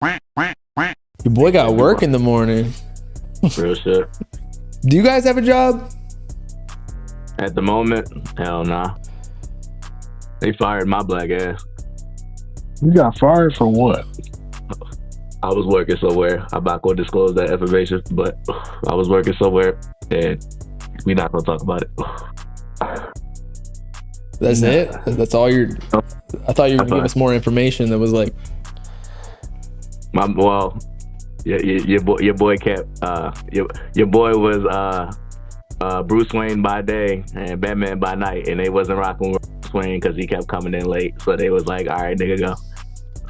Your boy got work in the morning. Real shit. Do you guys have a job? At the moment, hell nah. They fired my black ass. You got fired for what? I was working somewhere. I'm not going to disclose that information, but I was working somewhere, and we're not going to talk about it. That's it? That's all you're... I thought you were going to give us more information that was like... Your boy kept... your boy was Bruce Wayne by day and Batman by night, and they wasn't rocking with Bruce Wayne because he kept coming in late. So they was like, all right, nigga, go.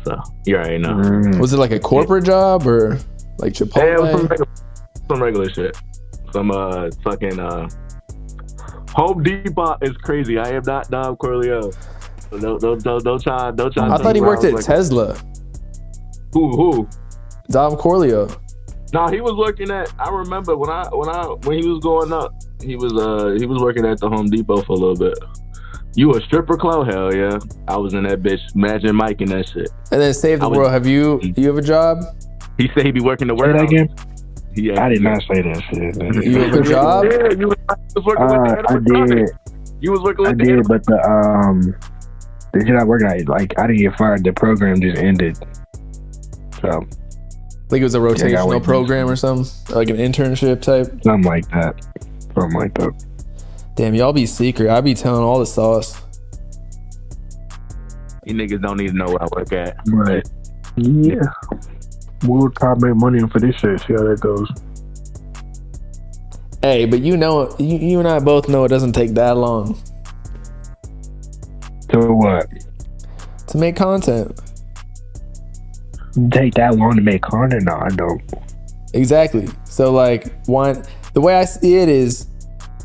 So you already know. Was it like a corporate job or like Chipotle? Yeah, it was some regular shit. Some fucking Home Depot is crazy. I am not Dom Corleone. So don't try. I thought he worked at Tesla. Who? Dom Corleone. No, he was working at. I remember when he was going up, he was working at the Home Depot for a little bit. You a stripper, Chloe? Hell yeah! I was in that bitch, Magic Mike and that shit. And then Save the World. Have you have a job? He said he be working the warehouse. Again? Yeah, I did not say that shit. You have a job? Yeah, you was working with the I did. You was working with I did, but the shit I working at, like, I didn't get fired. The program just ended. So. Like it was a rotational program or something? Like an internship type? Something like that. Damn, y'all be secret. I be telling all the sauce. You niggas don't need to know where I work at. Right. Yeah. We'll try to make money for this shit. See how that goes. Hey, but you know, you and I both know it doesn't take that long. To what? To make content. Take that long to make content? No, I don't. Exactly. So like, the way I see it is,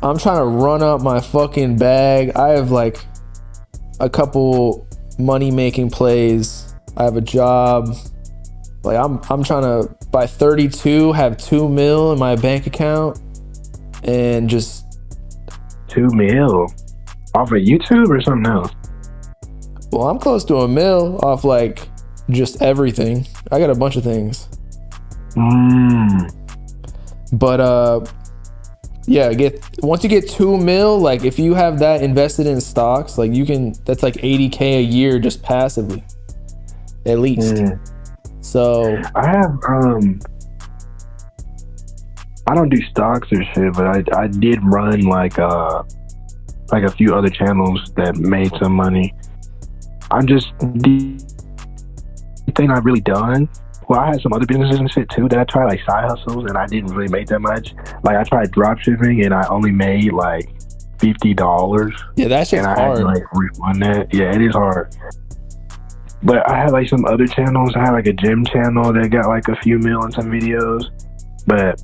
I'm trying to run up my fucking bag. I have like a couple money making plays. I have a job. Like I'm trying to by 32 have $2 million in my bank account and just $2 million off of YouTube or something else. Well, I'm close to $1 million off like just everything. I got a bunch of things. But yeah, once you get $2 million, like if you have that invested in stocks, like that's like $80K a year just passively, at least. So I have I don't do stocks or shit, but I did run like a few other channels that made some money. I'm just the thing I've really done. Well, I had some other businesses and shit too that I tried, like side hustles, and I didn't really make that much. Like I tried drop shipping and I only made like $50. Yeah, that shit's hard. And I had to like refund that. Yeah, it is hard. But I had like some other channels. I had like a gym channel that got like a few mil in some videos. But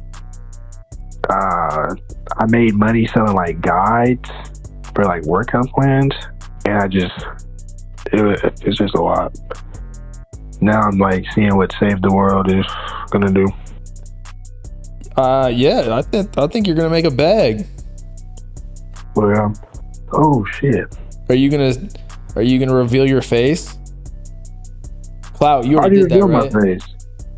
I made money selling like guides for like workout plans, and it's just a lot. Now I'm like seeing what Save the World is gonna do. Yeah, I think you're gonna make a bag. Well, oh shit. Are you gonna reveal your face? Clout, you already did that, right? My face.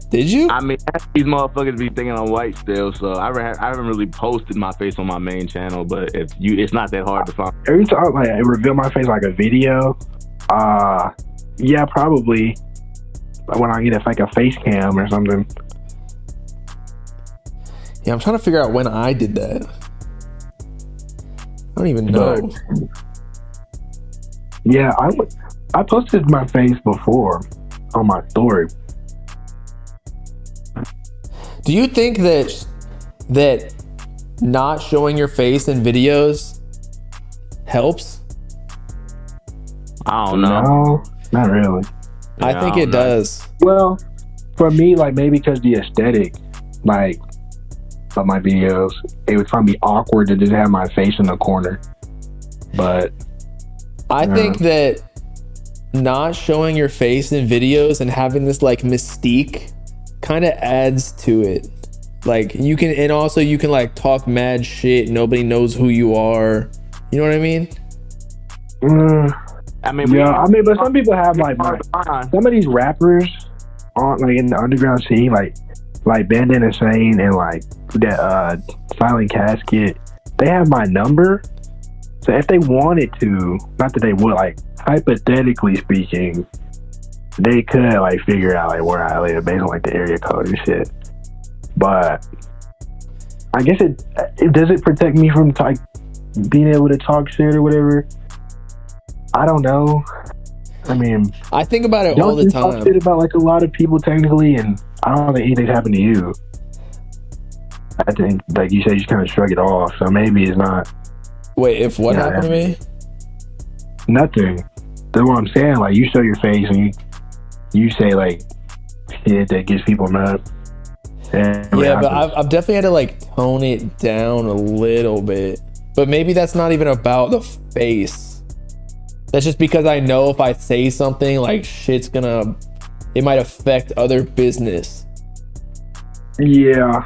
Did you? I mean, these motherfuckers be thinking I'm white still, so I haven't really posted my face on my main channel. But it's not that hard to find. Every time I reveal my face like a video, yeah, probably. When I get like a face cam or something. Yeah, I'm trying to figure out when I did that. I don't even know. Yeah, I posted my face before on my story. Do you think that not showing your face in videos helps? I don't know. No, not really. I think it does. Well, for me, like maybe because the aesthetic, like of my videos, it would probably be awkward to just have my face in the corner. But I think that not showing your face in videos and having this like mystique kind of adds to it. Like you can like talk mad shit. Nobody knows who you are. You know what I mean? But some people have like some of these rappers on like in the underground scene, like Bandit Insane and like that Silent Casket, they have my number. So if they wanted to, not that they would, like hypothetically speaking, they could like figure out like where I live based on like the area code and shit. But I guess it does it protect me from like being able to talk shit or whatever. I don't know. I mean, I think about it all the time. Talk shit about like a lot of people technically, and I don't think anything's happened to you. I think, like you said, you just kind of shrug it off. So maybe it's not. Wait, if what happened to me? Nothing. That's what I'm saying. Like you show your face and you say like shit that gets people mad. Yeah, but I've definitely had to like tone it down a little bit. But maybe that's not even about the face. That's just because I know if I say something, like it might affect other business. Yeah.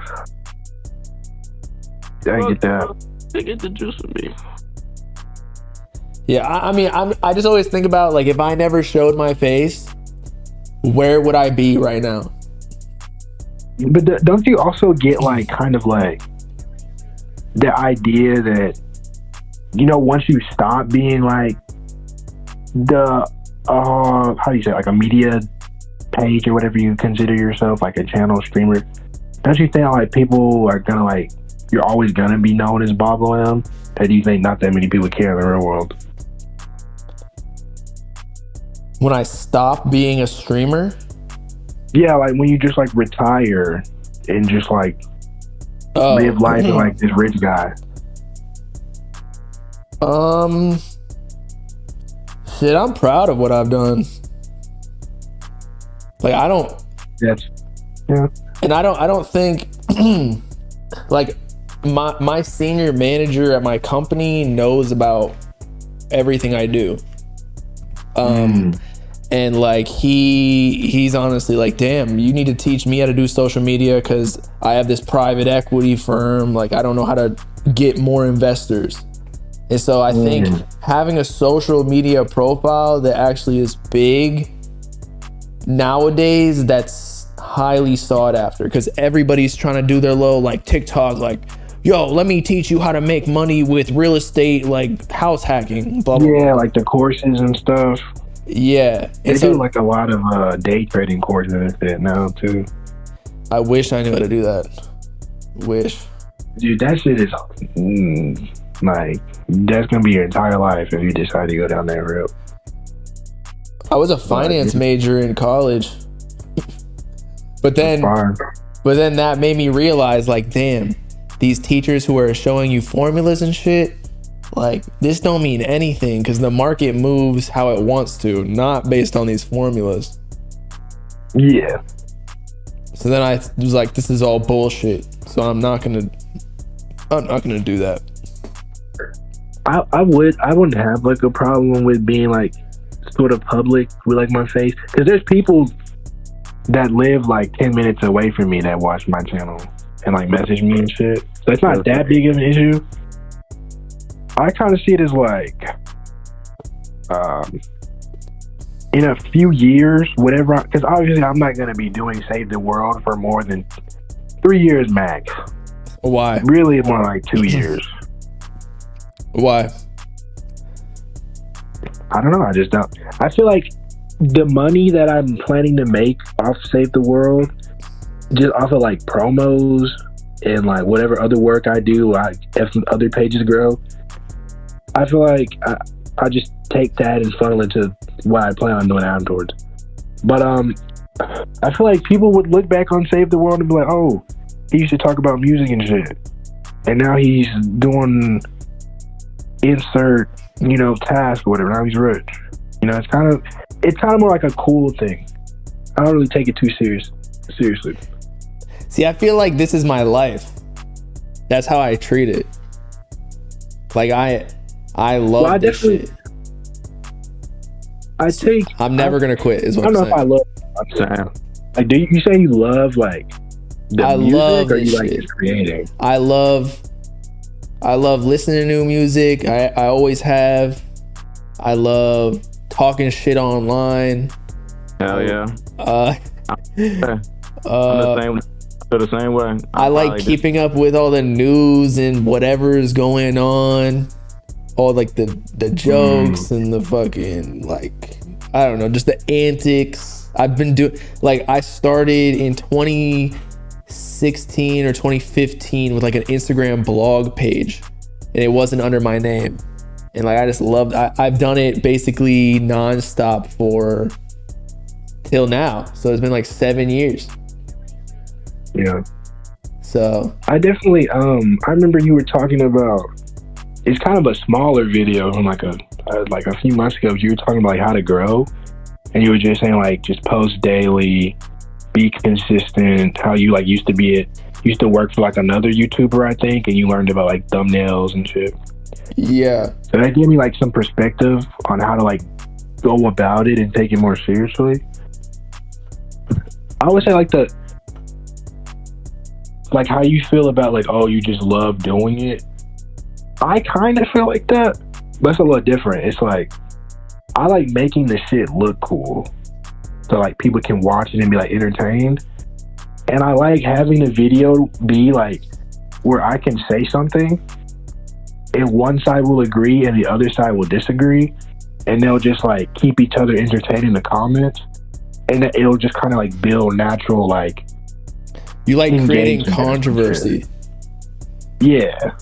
I get that. They get the juice of me. Yeah, I mean, I just always think about like if I never showed my face, where would I be right now? But don't you also get like kind of like the idea that, you know, once you stop being like the how do you say, like a media page or whatever you consider yourself, like a channel streamer, don't you think like people are gonna like, you're always gonna be known as Bobbalam? Or do you think not that many people care in the real world? When I stop being a streamer? Yeah, like when you just like retire and just like live life like this rich guy. Shit, I'm proud of what I've done. Like I don't. Yes. Yeah. And I don't think like my senior manager at my company knows about everything I do. And like he's honestly like, damn, you need to teach me how to do social media because I have this private equity firm. Like I don't know how to get more investors. And so I think having a social media profile that actually is big nowadays, that's highly sought after because everybody's trying to do their little like TikTok, like, yo, let me teach you how to make money with real estate, like house hacking, blah, blah, yeah, like the courses and stuff. Yeah. They do like a lot of day trading courses and shit now too. I wish I knew how to do that. Wish. Dude, that shit is like, that's gonna be your entire life if you decide to go down that route. I was a finance major in college. But then that made me realize like, damn, these teachers who are showing you formulas and shit, like this don't mean anything because the market moves how it wants to, not based on these formulas. Yeah. So then I was like, this is all bullshit. So I'm not gonna do that. I wouldn't have like a problem with being like sort of public with like my face because there's people that live like 10 minutes away from me that watch my channel and like message me and shit. So it's not that big of an issue. I kind of see it as like in a few years, whatever, because obviously I'm not going to be doing Save the World for more than 3 years max. Why? Really more like 2 years. Why? I don't know. I just don't. I feel like the money that I'm planning to make off Save the World, just off of like promos and like whatever other work I do, like if other pages grow, I feel like I just take that and funnel it to what I plan on doing afterwards. But I feel like people would look back on Save the World and be like, oh, he used to talk about music and shit, and now he's doing insert, you know, task or whatever. Now he's rich. You know, it's kind of more like a cool thing. I don't really take it too seriously. See, I feel like this is my life. That's how I treat it. Like I love this shit. I'm never gonna quit. Is what I'm saying. I don't know if I love. Like, do you say you love like the music, or you like just creating? I love listening to new music. I always have. I love talking shit online. Hell yeah. I'm the same. Feel the same way. I like keeping up with all the news and whatever is going on, all like the jokes and the fucking like, I don't know, just the antics. I've been doing, like, I started in 2016 or 2015 with like an Instagram blog page, and it wasn't under my name, and like I just loved. I've done it basically nonstop for till now, so it's been like 7 years. Yeah. So I definitely I remember you were talking about, it's kind of a smaller video from like a few months ago. You were talking about like how to grow, and you were just saying like just post daily, be consistent. How you like used to work for like another YouTuber, I think, and you learned about like thumbnails and shit. yeah. So that gave me like some perspective on how to like go about it and take it more seriously. I would say like how you feel about like, oh, you just love doing it. I kind of feel like that, but it's a little different. It's like I like making the shit look cool, so like people can watch it and be like entertained. And I like having the video be like where I can say something and one side will agree and the other side will disagree, and they'll just like keep each other entertained in the comments, and it'll just kind of like build natural like. You like creating controversy. Yeah.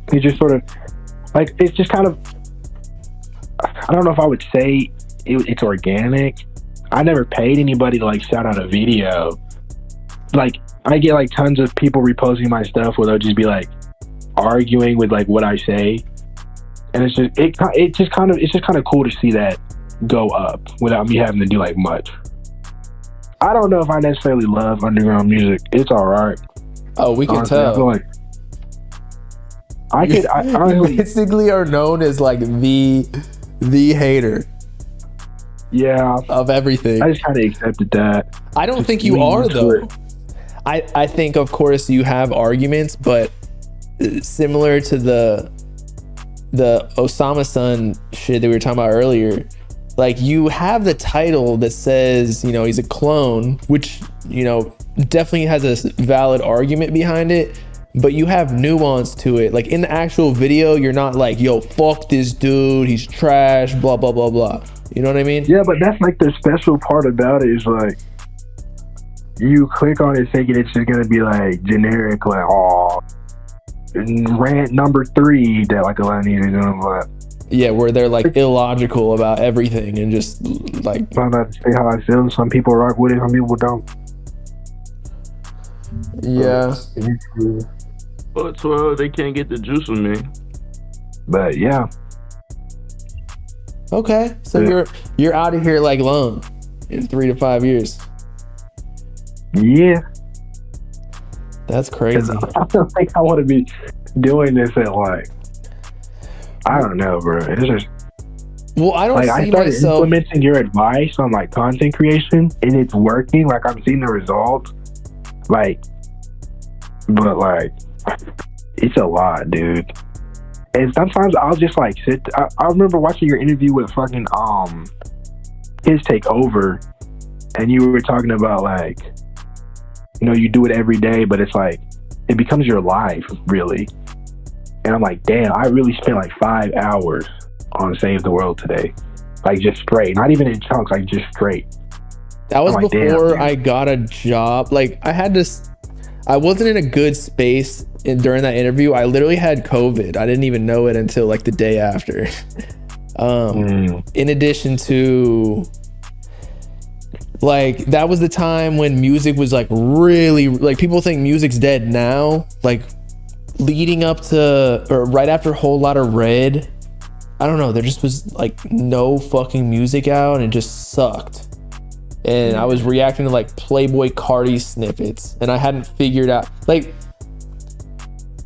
It's just sort of like, it's just kind of, I don't know if I would say it's organic. I never paid anybody to like shout out a video. Like I get like tons of people reposting my stuff where they'll just be like arguing with like what I say, and it's just kind of cool to see that go up without me having to do like much. I don't know if I necessarily love underground music. It's all right. Oh, we can honestly, tell. I feel like I honestly, basically are known as like the hater. Yeah. Of everything. I just kind of accepted that. I don't think you are though. I think of course you have arguments, but similar to the Osama son shit that we were talking about earlier. Like you have the title that says, you know, he's a clone, which, you know, definitely has a valid argument behind it, but you have nuance to it. Like in the actual video, you're not like, yo, fuck this dude, he's trash, blah, blah, blah, blah. You know what I mean? Yeah, but that's like the special part about it is like, you click on it thinking it's just gonna be like generic, like, oh, rant number 3 that like a lot of niggas doing, but yeah, where they're like illogical about everything and just like. I'm about to say how I feel. Some people rock with it, some people don't. Yeah. But 12, they can't get the juice from me. But yeah. Okay, so you're out of here like Lone in 3 to 5 years. Yeah. That's crazy. I don't think I want to be doing this at like, I don't know, bro. It's just, well, I don't like, see I started myself implementing your advice on like content creation, and it's working. Like I'm seeing the results. Like, but like, it's a lot, dude. And sometimes I'll just like sit. I remember watching your interview with fucking His Takeover, and you were talking about like, you know, you do it every day, but it's like it becomes your life, really. And I'm like, damn, I really spent like 5 hours on Save the World today. Like just straight. Not even in chunks, like just straight. That was like, before damn, I got a job. Like I wasn't in a good space during that interview. I literally had COVID. I didn't even know it until like the day after. In addition to like, that was the time when music was like really, like people think music's dead now. Like leading up to or right after Whole Lotta Red, I don't know, there just was like no fucking music out and it just sucked. And I was reacting to like Playboy Cardi snippets, and I hadn't figured out, like,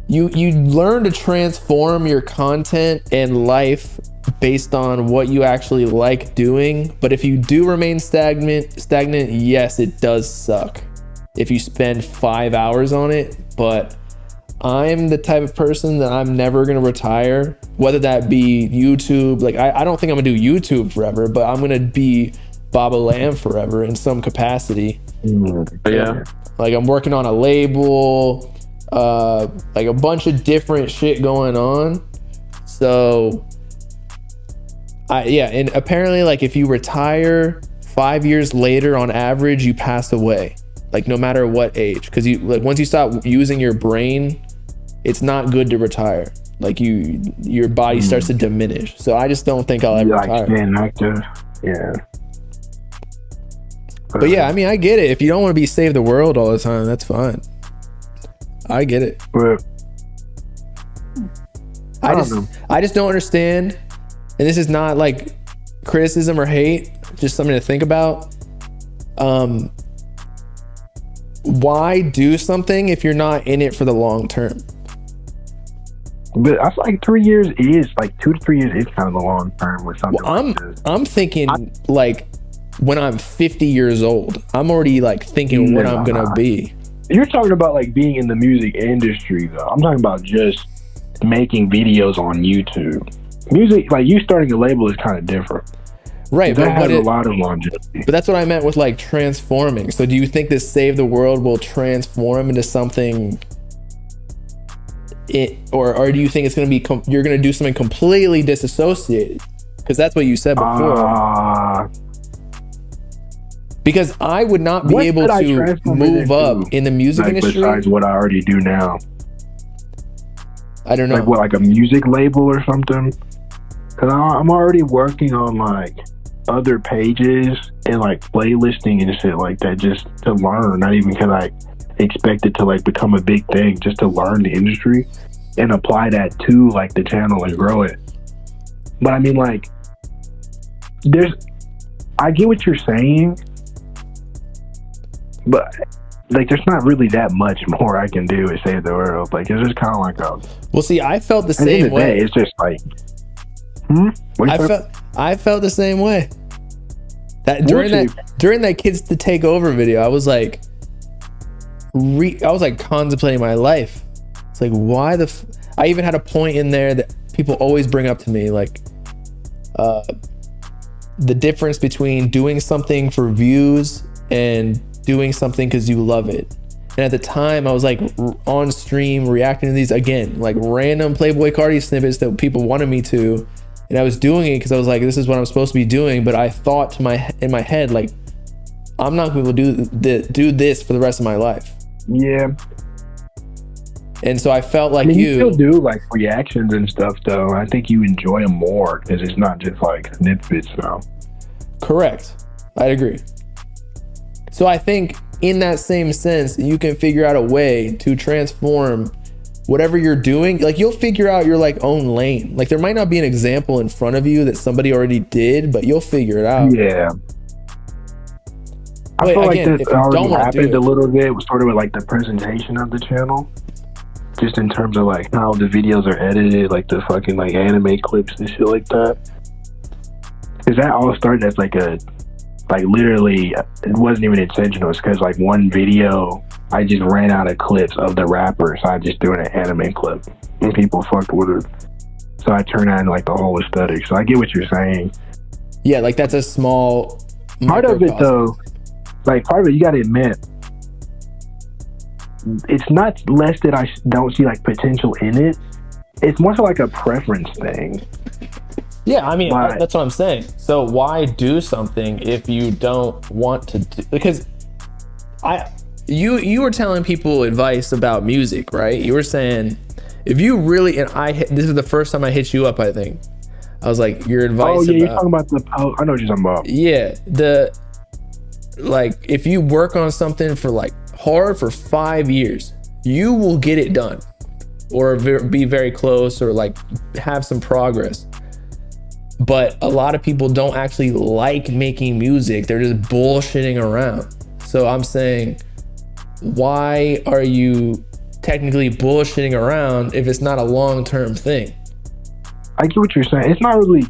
you learn to transform your content and life based on what you actually like doing. But if you do remain stagnant, yes, it does suck if you spend 5 hours on it. But I'm the type of person that I'm never gonna retire, whether that be YouTube. Like I don't think I'm gonna do YouTube forever, but I'm gonna be Bobbalam forever in some capacity. Yeah. Like I'm working on a label, like a bunch of different shit going on. So and apparently like if you retire 5 years later on average, you pass away, like no matter what age, because you like once you stop using your brain, it's not good to retire. Like your body starts to diminish. So I just don't think I'll ever retire. Staying active. Yeah. But yeah, I mean, I get it. If you don't want to be save the world all the time, that's fine. I get it. But I just don't understand. And this is not like criticism or hate, just something to think about. Why do something if you're not in it for the long term? But I feel like 3 years is like 2 to 3 years is kind of the long term with something like this. I'm thinking like when I'm 50 years old, I'm already like thinking what I'm gonna be. You're talking about like being in the music industry though. I'm talking about just making videos on YouTube. Music, like you starting a label is kind of different. Right, that has a lot of longevity. But that's what I meant with like transforming. So do you think this Save the World will transform into something or do you think it's going to be you're going to do something completely disassociated? Because that's what you said before. Because I would not be able to move up in the music industry besides what I already do now. I don't know. Like what, like a music label or something? Because I'm already working on like other pages and like playlisting and shit like that just to learn. Not even because I expect it to like become a big thing, just to learn the industry and apply that to like the channel and grow it. But I mean, like, I get what you're saying, but like there's not really that much more I can do to save the world. Like it's just kind of like well, see, I felt the same way. It's just like I felt the same way. That during that Kids to Take Over video, I was like contemplating my life. It's like, why I even had a point in there that people always bring up to me, like the difference between doing something for views and doing something because you love it. And at the time I was like on stream reacting to these, again, like random Playboy Cardi snippets that people wanted me to, and I was doing it because I was like, this is what I'm supposed to be doing. But I thought in my head, like, I'm not going to do this for the rest of my life. Yeah. And so I felt like you still do like reactions and stuff though. I think you enjoy them more because it's not just like snippets now. Correct. I'd agree. So I think in that same sense, you can figure out a way to transform whatever you're doing. Like you'll figure out your like own lane. Like there might not be an example in front of you that somebody already did, but you'll figure it out. Yeah. I feel like this already happened a little bit, sort of with like the presentation of the channel. Just in terms of like how the videos are edited, like the fucking like anime clips and shit like that. Cause that all started as like literally, it wasn't even intentional. It's cause like one video, I just ran out of clips of the rapper. So I just threw in an anime clip and people fucked with it. So I turned on like the whole aesthetic. So I get what you're saying. Yeah, like that's a small part of it though. Like part of it, you gotta admit, it's not less that I don't see like potential in it. It's more so like a preference thing. Yeah, I mean, that's what I'm saying. So why do something if you don't want to do? Because you were telling people advice about music, right? You were saying if you really, this is the first time I hit you up, I think. I was like, your advice. Oh yeah, you're talking about I know what you're talking about. Yeah, like if you work on something for like hard for 5 years, you will get it done or be very close or like have some progress. But a lot of people don't actually like making music. They're just bullshitting around. So I'm saying, why are you technically bullshitting around if it's not a long-term thing? I get what you're saying. It's not really,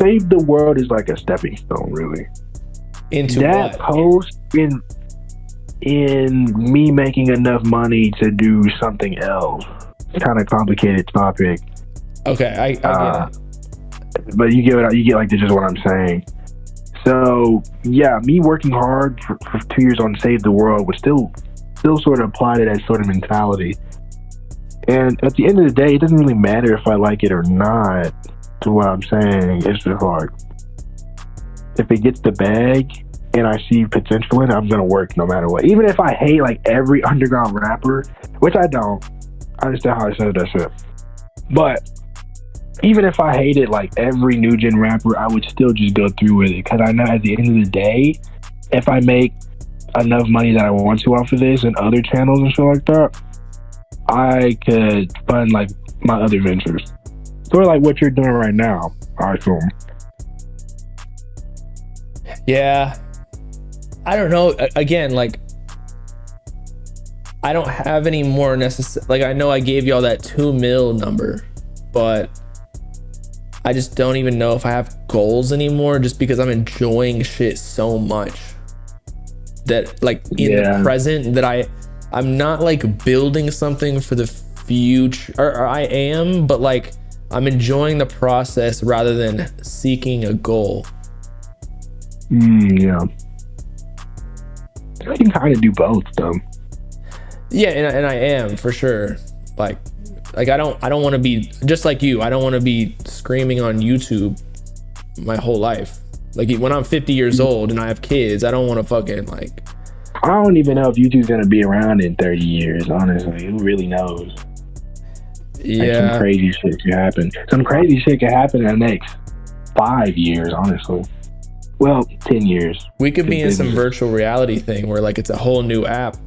Save the World is like a stepping stone, really. Into that what? Post in me making enough money to do something else. It's kind of complicated topic. Okay, I get it. But you get like this is what I'm saying. So yeah, me working hard for 2 years on Save the World was still sort of apply to that sort of mentality. And at the end of the day, it doesn't really matter if I like it or not. To what I'm saying, it's just like, if it gets the bag and I see potential in it, I'm gonna work no matter what. Even if I hate like every underground rapper, which I don't. I understand how I said that shit. But even if I hated like every new gen rapper, I would still just go through with it, because I know at the end of the day, if I make enough money that I want to off of this and other channels and shit like that, I could fund like my other ventures. Sort of like what you're doing right now, I assume. Yeah. I don't know. Again, like, I don't have any more like, I know I gave y'all that 2 mil number, but I just don't even know if I have goals anymore, just because I'm enjoying shit so much that, like, in the present, that I'm not like building something for the future, or I am, but like I'm enjoying the process rather than seeking a goal. Yeah. You can kind of do both though. Yeah, and I am, for sure. Like I don't want to be just like you. I don't want to be screaming on YouTube my whole life. Like, when I'm 50 years old and I have kids, I don't want to fucking like. I don't even know if YouTube's gonna be around in 30 years. Honestly, who really knows? Yeah, like, some crazy shit could happen. Some crazy shit could happen in the next 5 years. Honestly, well, 10 years. We could be in some virtual reality thing where like it's a whole new app